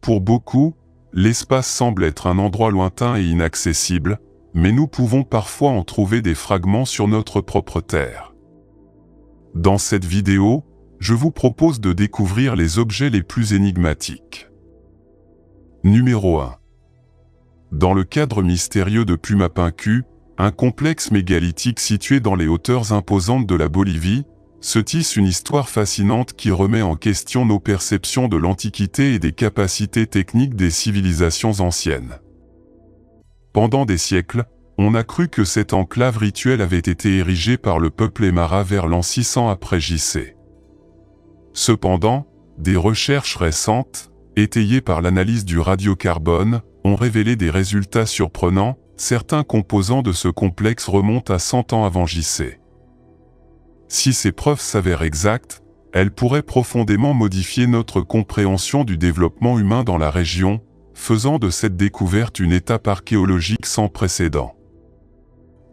Pour beaucoup, l'espace semble être un endroit lointain et inaccessible, mais nous pouvons parfois en trouver des fragments sur notre propre Terre. Dans cette vidéo, je vous propose de découvrir les objets les plus énigmatiques. Numéro 1. Dans le cadre mystérieux de Pumapunku, un complexe mégalithique situé dans les hauteurs imposantes de la Bolivie, se tisse une histoire fascinante qui remet en question nos perceptions de l'Antiquité et des capacités techniques des civilisations anciennes. Pendant des siècles, on a cru que cette enclave rituelle avait été érigée par le peuple Aymara vers l'an 600 après JC. Cependant, des recherches récentes, étayées par l'analyse du radiocarbone, ont révélé des résultats surprenants. Certains composants de ce complexe remontent à 100 ans avant JC. Si ces preuves s'avèrent exactes, elles pourraient profondément modifier notre compréhension du développement humain dans la région, faisant de cette découverte une étape archéologique sans précédent.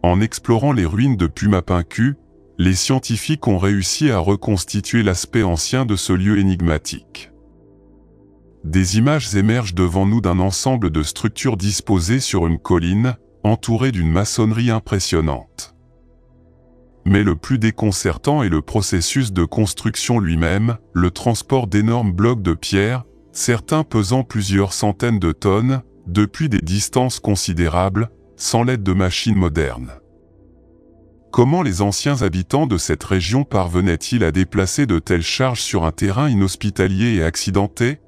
En explorant les ruines de Pumapunku, les scientifiques ont réussi à reconstituer l'aspect ancien de ce lieu énigmatique. Des images émergent devant nous d'un ensemble de structures disposées sur une colline, entourées d'une maçonnerie impressionnante. Mais le plus déconcertant est le processus de construction lui-même, le transport d'énormes blocs de pierre, certains pesant plusieurs centaines de tonnes, depuis des distances considérables, sans l'aide de machines modernes. Comment les anciens habitants de cette région parvenaient-ils à déplacer de telles charges sur un terrain inhospitalier et accidenté?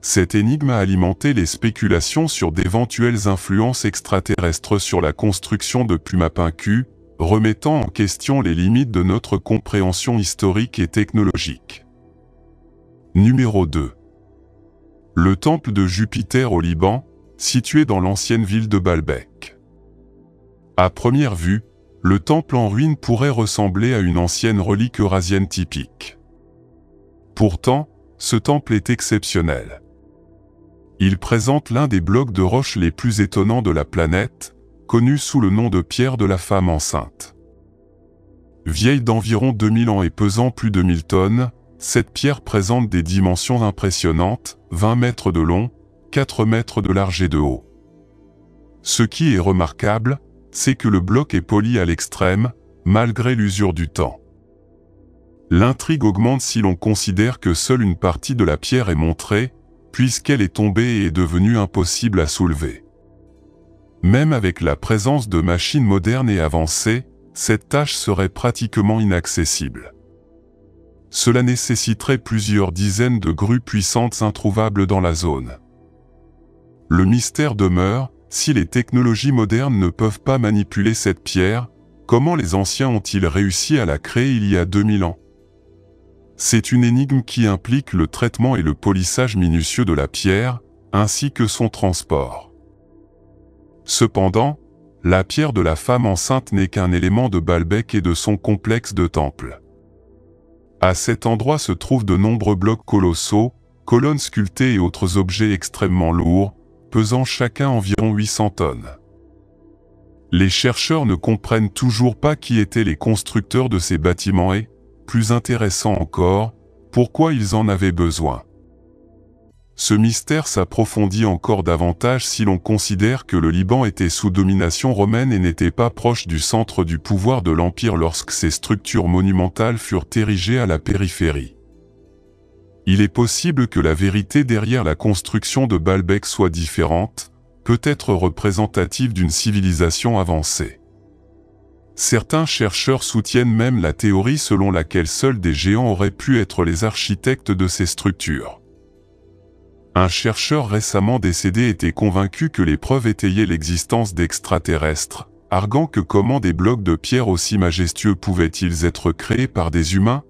Cette énigme a alimenté les spéculations sur d'éventuelles influences extraterrestres sur la construction de Pumapunku, remettant en question les limites de notre compréhension historique et technologique. Numéro 2. Le temple de Jupiter au Liban, situé dans l'ancienne ville de Baalbek. À première vue, le temple en ruine pourrait ressembler à une ancienne relique eurasienne typique. Pourtant, ce temple est exceptionnel. Il présente l'un des blocs de roche les plus étonnants de la planète, connu sous le nom de pierre de la femme enceinte. Vieille d'environ 2000 ans et pesant plus de 1000 tonnes, cette pierre présente des dimensions impressionnantes, 20 mètres de long, 4 mètres de large et de haut. Ce qui est remarquable, c'est que le bloc est poli à l'extrême, malgré l'usure du temps. L'intrigue augmente si l'on considère que seule une partie de la pierre est montrée, puisqu'elle est tombée et est devenue impossible à soulever. Même avec la présence de machines modernes et avancées, cette tâche serait pratiquement inaccessible. Cela nécessiterait plusieurs dizaines de grues puissantes introuvables dans la zone. Le mystère demeure, si les technologies modernes ne peuvent pas manipuler cette pierre, comment les anciens ont-ils réussi à la créer il y a 2000 ans? C'est une énigme qui implique le traitement et le polissage minutieux de la pierre, ainsi que son transport. Cependant, la pierre de la femme enceinte n'est qu'un élément de Baalbek et de son complexe de temples. À cet endroit se trouvent de nombreux blocs colossaux, colonnes sculptées et autres objets extrêmement lourds, pesant chacun environ 800 tonnes. Les chercheurs ne comprennent toujours pas qui étaient les constructeurs de ces bâtiments et, plus intéressant encore, pourquoi ils en avaient besoin. Ce mystère s'approfondit encore davantage si l'on considère que le Liban était sous domination romaine et n'était pas proche du centre du pouvoir de l'Empire lorsque ces structures monumentales furent érigées à la périphérie. Il est possible que la vérité derrière la construction de Baalbek soit différente, peut-être représentative d'une civilisation avancée. Certains chercheurs soutiennent même la théorie selon laquelle seuls des géants auraient pu être les architectes de ces structures. Un chercheur récemment décédé était convaincu que les preuves étayaient l'existence d'extraterrestres, arguant que comment des blocs de pierre aussi majestueux pouvaient-ils être créés par des humains?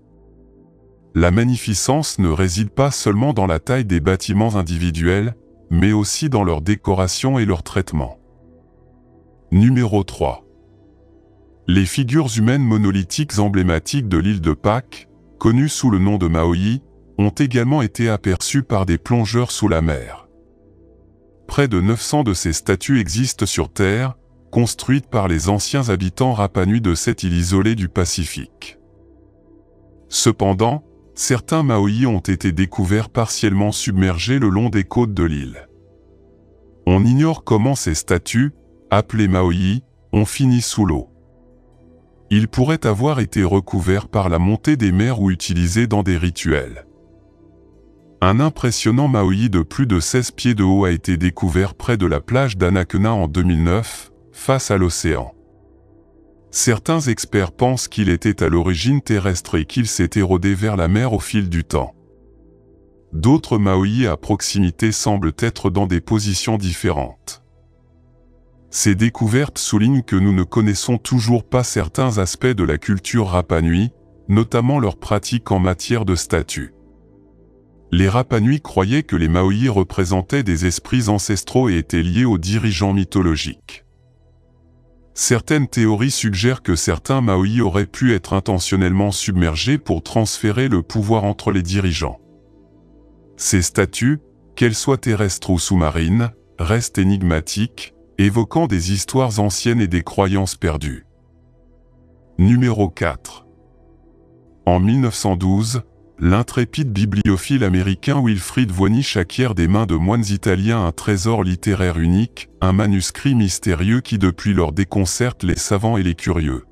La magnificence ne réside pas seulement dans la taille des bâtiments individuels, mais aussi dans leur décoration et leur traitement. Numéro 3. Les figures humaines monolithiques emblématiques de l'île de Pâques, connues sous le nom de Maui, ont également été aperçues par des plongeurs sous la mer. Près de 900 de ces statues existent sur Terre, construites par les anciens habitants Rapa Nui de cette île isolée du Pacifique. Cependant, certains maohis ont été découverts partiellement submergés le long des côtes de l'île. On ignore comment ces statues, appelées maohis, ont fini sous l'eau. Ils pourraient avoir été recouverts par la montée des mers ou utilisés dans des rituels. Un impressionnant maohi de plus de 16 pieds de haut a été découvert près de la plage d'Anakena en 2009, face à l'océan. Certains experts pensent qu'il était à l'origine terrestre et qu'il s'est érodé vers la mer au fil du temps. D'autres maohis à proximité semblent être dans des positions différentes. Ces découvertes soulignent que nous ne connaissons toujours pas certains aspects de la culture Rapa Nui, notamment leurs pratiques en matière de statues. Les Rapa Nui croyaient que les maohis représentaient des esprits ancestraux et étaient liés aux dirigeants mythologiques. Certaines théories suggèrent que certains maohis auraient pu être intentionnellement submergés pour transférer le pouvoir entre les dirigeants. Ces statues, qu'elles soient terrestres ou sous-marines, restent énigmatiques, évoquant des histoires anciennes et des croyances perdues. Numéro 4. En 1912, l'intrépide bibliophile américain Wilfrid Voynich acquiert des mains de moines italiens un trésor littéraire unique, un manuscrit mystérieux qui depuis lors déconcerte les savants et les curieux.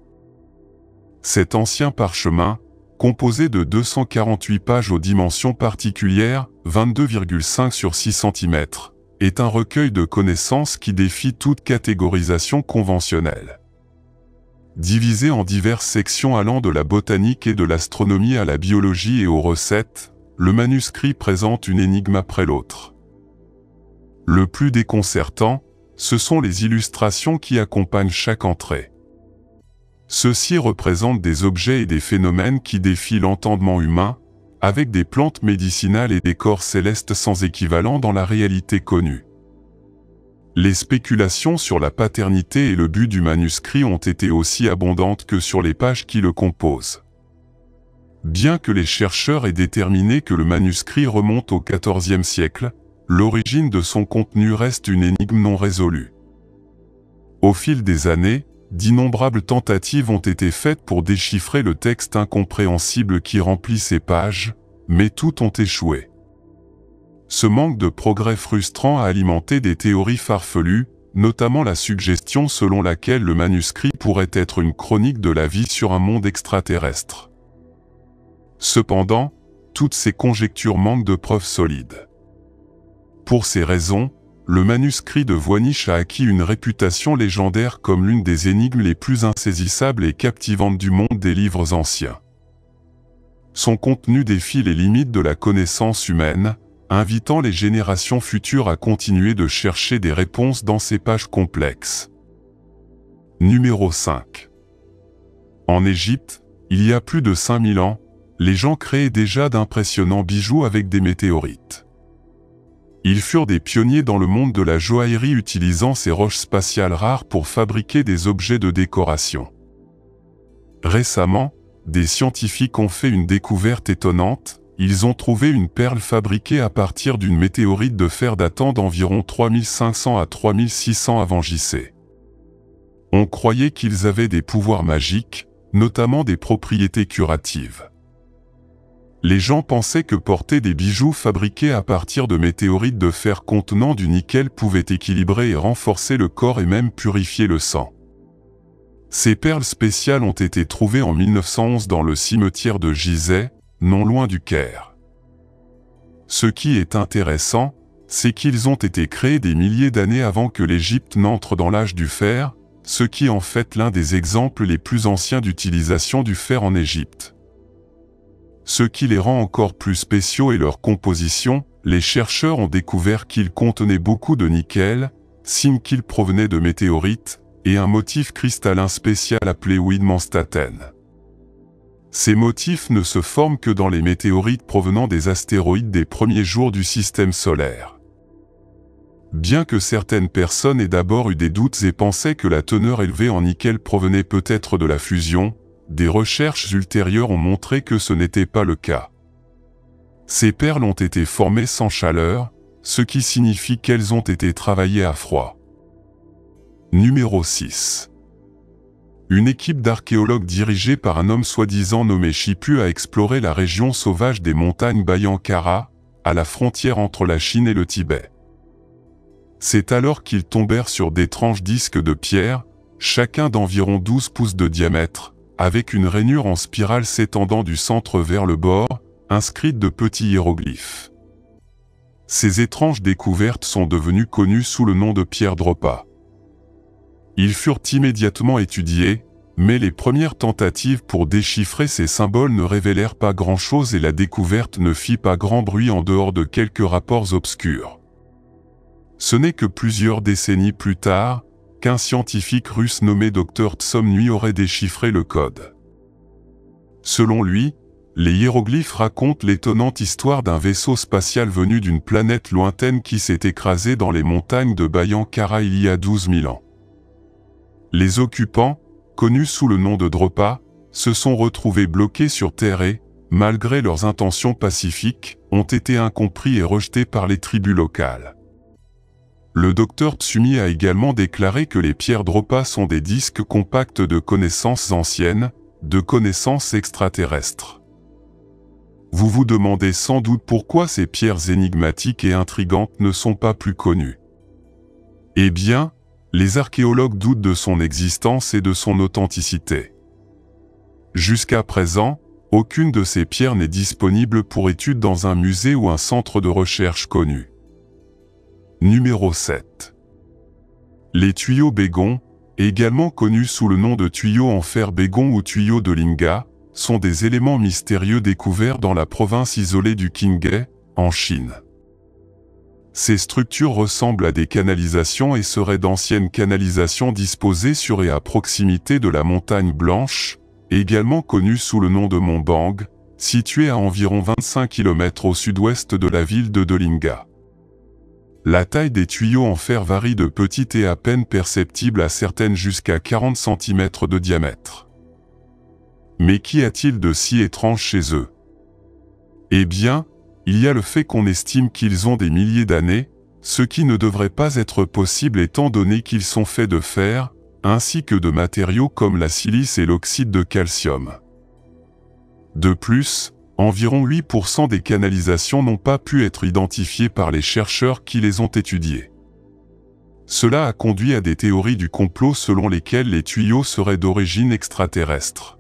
Cet ancien parchemin, composé de 248 pages aux dimensions particulières, 22,5 sur 6 cm, est un recueil de connaissances qui défie toute catégorisation conventionnelle. Divisé en diverses sections allant de la botanique et de l'astronomie à la biologie et aux recettes, le manuscrit présente une énigme après l'autre. Le plus déconcertant, ce sont les illustrations qui accompagnent chaque entrée. Ceux-ci représentent des objets et des phénomènes qui défient l'entendement humain, avec des plantes médicinales et des corps célestes sans équivalent dans la réalité connue. Les spéculations sur la paternité et le but du manuscrit ont été aussi abondantes que sur les pages qui le composent. Bien que les chercheurs aient déterminé que le manuscrit remonte au XIVe siècle, l'origine de son contenu reste une énigme non résolue. Au fil des années, d'innombrables tentatives ont été faites pour déchiffrer le texte incompréhensible qui remplit ces pages, mais toutes ont échoué. Ce manque de progrès frustrant a alimenté des théories farfelues, notamment la suggestion selon laquelle le manuscrit pourrait être une chronique de la vie sur un monde extraterrestre. Cependant, toutes ces conjectures manquent de preuves solides. Pour ces raisons, le manuscrit de Voynich a acquis une réputation légendaire comme l'une des énigmes les plus insaisissables et captivantes du monde des livres anciens. Son contenu défie les limites de la connaissance humaine, invitant les générations futures à continuer de chercher des réponses dans ces pages complexes. Numéro 5. En Égypte, il y a plus de 5000 ans, les gens créaient déjà d'impressionnants bijoux avec des météorites. Ils furent des pionniers dans le monde de la joaillerie utilisant ces roches spatiales rares pour fabriquer des objets de décoration. Récemment, des scientifiques ont fait une découverte étonnante, ils ont trouvé une perle fabriquée à partir d'une météorite de fer datant d'environ 3500 à 3600 avant JC. On croyait qu'ils avaient des pouvoirs magiques, notamment des propriétés curatives. Les gens pensaient que porter des bijoux fabriqués à partir de météorites de fer contenant du nickel pouvait équilibrer et renforcer le corps et même purifier le sang. Ces perles spéciales ont été trouvées en 1911 dans le cimetière de Gizeh, non loin du Caire. Ce qui est intéressant, c'est qu'ils ont été créés des milliers d'années avant que l'Égypte n'entre dans l'âge du fer, ce qui est en fait l'un des exemples les plus anciens d'utilisation du fer en Égypte. Ce qui les rend encore plus spéciaux est leur composition, les chercheurs ont découvert qu'ils contenaient beaucoup de nickel, signe qu'ils provenaient de météorites, et un motif cristallin spécial appelé Widmanstaten. Ces motifs ne se forment que dans les météorites provenant des astéroïdes des premiers jours du système solaire. Bien que certaines personnes aient d'abord eu des doutes et pensaient que la teneur élevée en nickel provenait peut-être de la fusion, des recherches ultérieures ont montré que ce n'était pas le cas. Ces perles ont été formées sans chaleur, ce qui signifie qu'elles ont été travaillées à froid. Numéro 6. une équipe d'archéologues dirigée par un homme soi-disant nommé Chipu a exploré la région sauvage des montagnes Bayankara, à la frontière entre la Chine et le Tibet. C'est alors qu'ils tombèrent sur d'étranges disques de pierre, chacun d'environ 12 pouces de diamètre, avec une rainure en spirale s'étendant du centre vers le bord, inscrite de petits hiéroglyphes. Ces étranges découvertes sont devenues connues sous le nom de pierres Dropa. Ils furent immédiatement étudiés, mais les premières tentatives pour déchiffrer ces symboles ne révélèrent pas grand-chose et la découverte ne fit pas grand bruit en dehors de quelques rapports obscurs. Ce n'est que plusieurs décennies plus tard, qu'un scientifique russe nommé Dr Tsomnui aurait déchiffré le code. Selon lui, les hiéroglyphes racontent l'étonnante histoire d'un vaisseau spatial venu d'une planète lointaine qui s'est écrasé dans les montagnes de Bayankara il y a 12 000 ans. Les occupants, connus sous le nom de Dropa, se sont retrouvés bloqués sur Terre et, malgré leurs intentions pacifiques, ont été incompris et rejetés par les tribus locales. Le docteur Tsumi a également déclaré que les pierres Dropa sont des disques compacts de connaissances anciennes, de connaissances extraterrestres. Vous vous demandez sans doute pourquoi ces pierres énigmatiques et intrigantes ne sont pas plus connues. Eh bien, les archéologues doutent de son existence et de son authenticité. Jusqu'à présent, aucune de ces pierres n'est disponible pour étude dans un musée ou un centre de recherche connu. Numéro 7. Les tuyaux Bégon, également connus sous le nom de tuyaux en fer Bégon ou tuyaux de Linga, sont des éléments mystérieux découverts dans la province isolée du Qinghai, en Chine. Ces structures ressemblent à des canalisations et seraient d'anciennes canalisations disposées sur et à proximité de la montagne Blanche, également connue sous le nom de Mont Bang, située à environ 25 km au sud-ouest de la ville de Dolinga. La taille des tuyaux en fer varie de petite et à peine perceptible à certaines jusqu'à 40 cm de diamètre. Mais qu'y a-t-il de si étrange chez eux? Eh bien, il y a le fait qu'on estime qu'ils ont des milliers d'années, ce qui ne devrait pas être possible étant donné qu'ils sont faits de fer, ainsi que de matériaux comme la silice et l'oxyde de calcium. De plus, environ 8% des canalisations n'ont pas pu être identifiées par les chercheurs qui les ont étudiées. Cela a conduit à des théories du complot selon lesquelles les tuyaux seraient d'origine extraterrestre.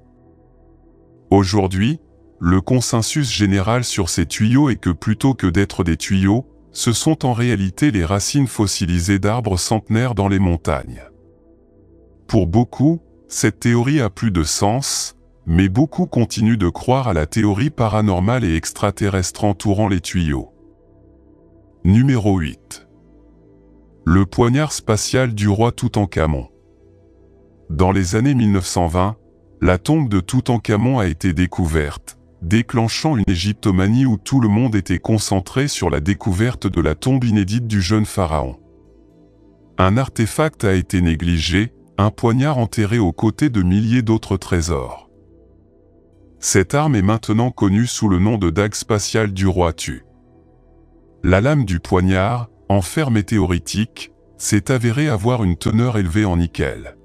Aujourd'hui, le consensus général sur ces tuyaux est que plutôt que d'être des tuyaux, ce sont en réalité les racines fossilisées d'arbres centenaires dans les montagnes. Pour beaucoup, cette théorie a plus de sens, mais beaucoup continuent de croire à la théorie paranormale et extraterrestre entourant les tuyaux. Numéro 8. Le poignard spatial du roi Toutankhamon. Dans les années 1920, la tombe de Toutankhamon a été découverte, déclenchant une égyptomanie où tout le monde était concentré sur la découverte de la tombe inédite du jeune pharaon. Un artefact a été négligé, un poignard enterré aux côtés de milliers d'autres trésors. Cette arme est maintenant connue sous le nom de dague spatiale du roi Tu. La lame du poignard, en fer météoritique, s'est avérée avoir une teneur élevée en nickel.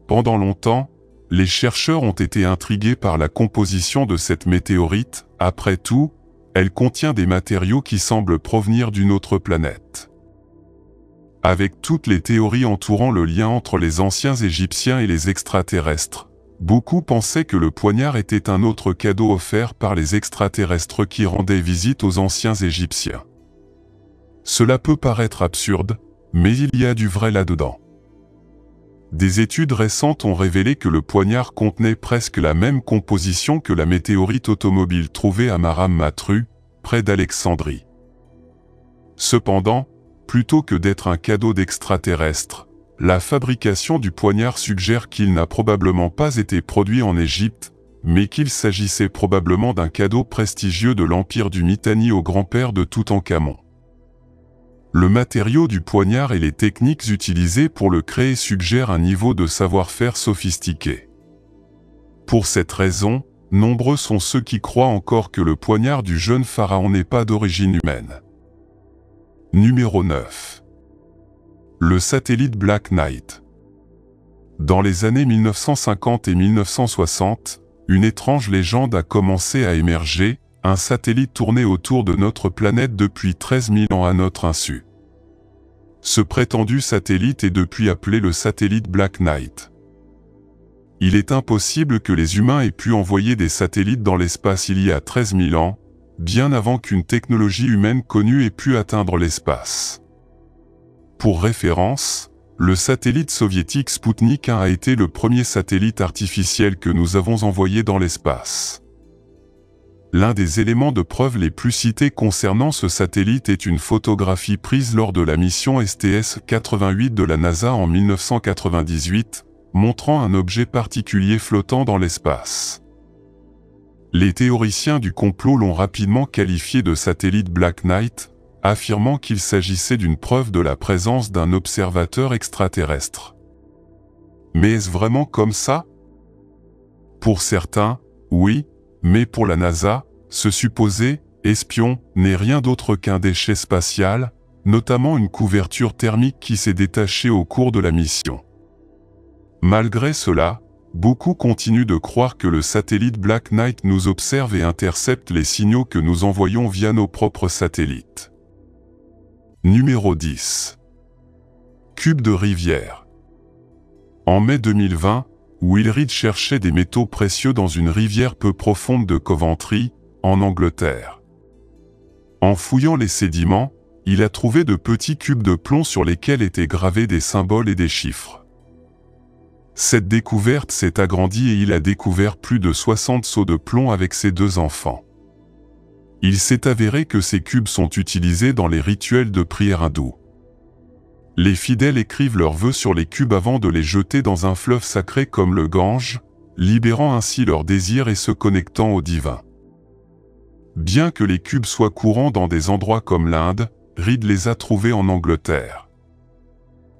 Pendant longtemps, les chercheurs ont été intrigués par la composition de cette météorite. Après tout, elle contient des matériaux qui semblent provenir d'une autre planète. Avec toutes les théories entourant le lien entre les anciens Égyptiens et les extraterrestres, beaucoup pensaient que le poignard était un autre cadeau offert par les extraterrestres qui rendaient visite aux anciens Égyptiens. Cela peut paraître absurde, mais il y a du vrai là-dedans. Des études récentes ont révélé que le poignard contenait presque la même composition que la météorite automobile trouvée à Maram Matru, près d'Alexandrie. Cependant, plutôt que d'être un cadeau d'extraterrestres, la fabrication du poignard suggère qu'il n'a probablement pas été produit en Égypte, mais qu'il s'agissait probablement d'un cadeau prestigieux de l'empire du Mitanni au grand-père de Toutankhamon. Le matériau du poignard et les techniques utilisées pour le créer suggèrent un niveau de savoir-faire sophistiqué. Pour cette raison, nombreux sont ceux qui croient encore que le poignard du jeune pharaon n'est pas d'origine humaine. Numéro 9. Le satellite Black Knight. Dans les années 1950 et 1960, une étrange légende a commencé à émerger, un satellite tournait autour de notre planète depuis 13 000 ans à notre insu. Ce prétendu satellite est depuis appelé le satellite Black Knight. Il est impossible que les humains aient pu envoyer des satellites dans l'espace il y a 13 000 ans, bien avant qu'une technologie humaine connue ait pu atteindre l'espace. Pour référence, le satellite soviétique Sputnik 1 a été le premier satellite artificiel que nous avons envoyé dans l'espace. L'un des éléments de preuve les plus cités concernant ce satellite est une photographie prise lors de la mission STS-88 de la NASA en 1998, montrant un objet particulier flottant dans l'espace. Les théoriciens du complot l'ont rapidement qualifié de satellite Black Knight, affirmant qu'il s'agissait d'une preuve de la présence d'un observateur extraterrestre. Mais est-ce vraiment comme ça? Pour certains, oui, mais pour la NASA, ce supposé espion n'est rien d'autre qu'un déchet spatial, notamment une couverture thermique qui s'est détachée au cours de la mission. Malgré cela, beaucoup continuent de croire que le satellite Black Knight nous observe et intercepte les signaux que nous envoyons via nos propres satellites. Numéro 10. Cube de rivière. En mai 2020, Will Reed cherchait des métaux précieux dans une rivière peu profonde de Coventry, en Angleterre. En fouillant les sédiments, il a trouvé de petits cubes de plomb sur lesquels étaient gravés des symboles et des chiffres. Cette découverte s'est agrandie et il a découvert plus de 60 seaux de plomb avec ses 2 enfants. Il s'est avéré que ces cubes sont utilisés dans les rituels de prière hindous. Les fidèles écrivent leurs vœux sur les cubes avant de les jeter dans un fleuve sacré comme le Gange, libérant ainsi leurs désirs et se connectant au divin. Bien que les cubes soient courants dans des endroits comme l'Inde, Reed les a trouvés en Angleterre.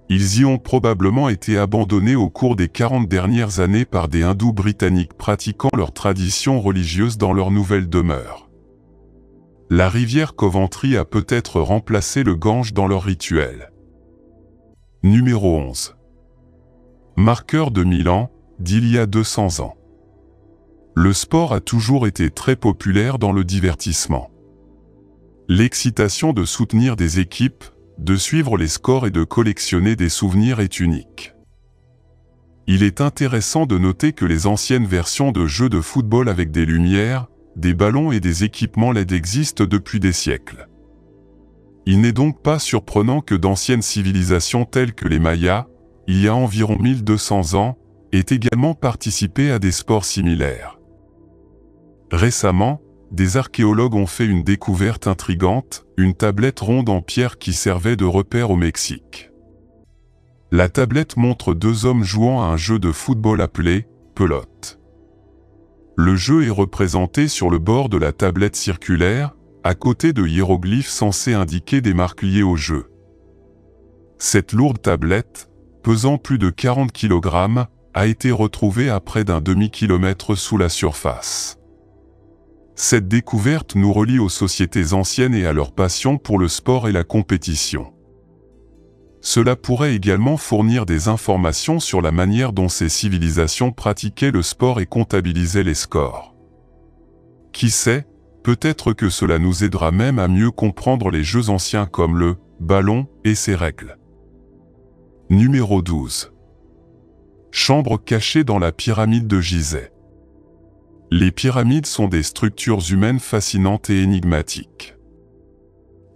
Ils y ont probablement été abandonnés au cours des 40 dernières années par des hindous britanniques pratiquant leurs traditions religieuses dans leur nouvelle demeure. La rivière Coventry a peut-être remplacé le Gange dans leur rituel. Numéro 11. Marqueur de Milan, d'il y a 200 ans. Le sport a toujours été très populaire dans le divertissement. L'excitation de soutenir des équipes, de suivre les scores et de collectionner des souvenirs est unique. Il est intéressant de noter que les anciennes versions de jeux de football avec des lumières, des ballons et des équipements LED existent depuis des siècles. Il n'est donc pas surprenant que d'anciennes civilisations telles que les Mayas, il y a environ 1200 ans, aient également participé à des sports similaires. Récemment, des archéologues ont fait une découverte intrigante, une tablette ronde en pierre qui servait de repère au Mexique. La tablette montre 2 hommes jouant à un jeu de football appelé « pelote ». Le jeu est représenté sur le bord de la tablette circulaire, à côté de hiéroglyphes censés indiquer des marques liées au jeu. Cette lourde tablette, pesant plus de 40 kg, a été retrouvée à près d'un demi-kilomètre sous la surface. Cette découverte nous relie aux sociétés anciennes et à leur passion pour le sport et la compétition. Cela pourrait également fournir des informations sur la manière dont ces civilisations pratiquaient le sport et comptabilisaient les scores. Qui sait, peut-être que cela nous aidera même à mieux comprendre les jeux anciens comme le ballon et ses règles. Numéro 12. Chambre cachée dans la pyramide de Gizeh. Les pyramides sont des structures humaines fascinantes et énigmatiques.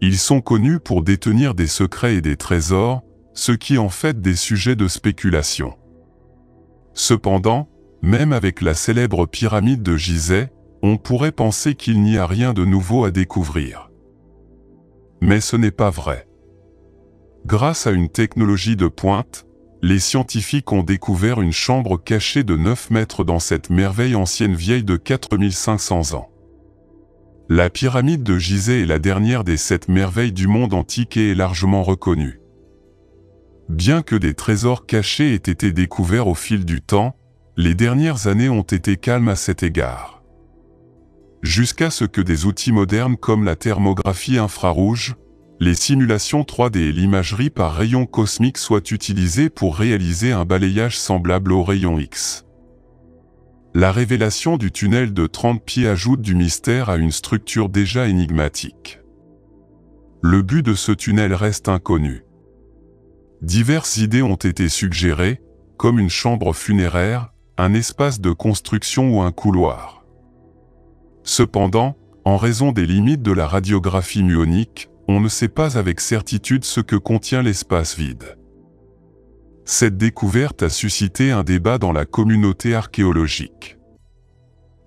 Ils sont connus pour détenir des secrets et des trésors, ce qui en fait des sujets de spéculation. Cependant, même avec la célèbre pyramide de Gizeh, on pourrait penser qu'il n'y a rien de nouveau à découvrir. Mais ce n'est pas vrai. Grâce à une technologie de pointe, les scientifiques ont découvert une chambre cachée de 9 mètres dans cette merveille ancienne vieille de 4500 ans. La pyramide de Gizeh est la dernière des 7 merveilles du monde antique et est largement reconnue. Bien que des trésors cachés aient été découverts au fil du temps, les dernières années ont été calmes à cet égard. Jusqu'à ce que des outils modernes comme la thermographie infrarouge, les simulations 3D et l'imagerie par rayons cosmiques soient utilisées pour réaliser un balayage semblable aux rayons X. La révélation du tunnel de 30 pieds ajoute du mystère à une structure déjà énigmatique. Le but de ce tunnel reste inconnu. Diverses idées ont été suggérées, comme une chambre funéraire, un espace de construction ou un couloir. Cependant, en raison des limites de la radiographie muonique, on ne sait pas avec certitude ce que contient l'espace vide. Cette découverte a suscité un débat dans la communauté archéologique.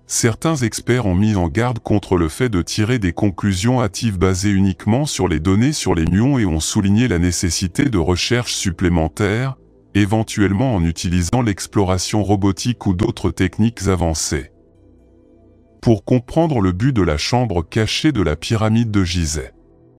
Certains experts ont mis en garde contre le fait de tirer des conclusions hâtives basées uniquement sur les données sur les muons et ont souligné la nécessité de recherches supplémentaires, éventuellement en utilisant l'exploration robotique ou d'autres techniques avancées. Pour comprendre le but de la chambre cachée de la pyramide de Gizeh.